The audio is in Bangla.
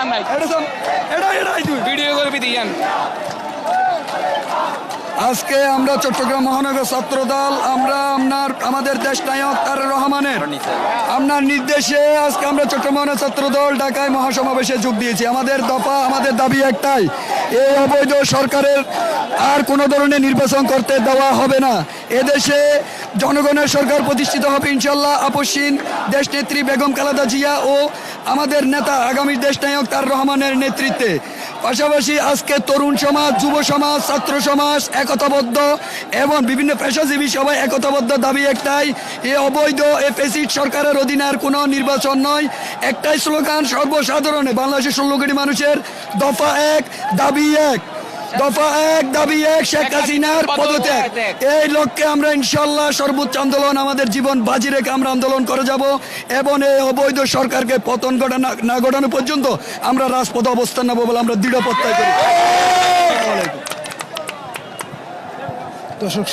সমস্যা নাই ভিডিও করে দিয়ান। আজকে আমরা চট্টগ্রাম মহানগর ছাত্রদল আমরা আমাদের দেশ নায়ক তারেক রহমানের আপনার নির্দেশে আজকে আমরা চট্টগ্রাম মহানগর ছাত্রদল ঢাকায় মহাসমাবেশে যোগ দিয়েছি। আমাদের দাবি একটাই, এই অবৈধ সরকারের আর কোনো ধরনের নির্বাচন করতে দেওয়া হবে না। এদেশে জনগণের সরকার প্রতিষ্ঠিত হবে ইনশাল্লাহ আপসহীন দেশনেত্রী বেগম খালেদা জিয়া ও আমাদের নেতা আগামী দেশ নায়ক তারেক রহমানের নেতৃত্বে। পাশাপাশি আজকে তরুণ সমাজ, যুব সমাজ, ছাত্র সমাজ একতাবদ্ধ এবং বিভিন্ন পেশাজীবী সবাই একতাবদ্ধ দাবি একটাই, এ অবৈধ ফ্যাসিস্ট সরকারের অধীনে আর কোনো নির্বাচন নয়। একটাই স্লোগান সর্বসাধারণে বাংলাদেশের 16 কোটি মানুষের, দফা এক দাবি এক, দফা এক দাবি এক, শেখ হাসিনার পদত্যাগ। এই লক্ষ্যে আমরা ইনশাল্লাহ সর্বোচ্চ আন্দোলন আমাদের জীবন বাজি রেখে আমরা আন্দোলন করে যাব এবং এই অবৈধ সরকারকে পতন না ঘটানো পর্যন্ত আমরা রাজপথে অবস্থান নেব বলে আমরা দৃঢ় প্রত্যয় করি। দর্শক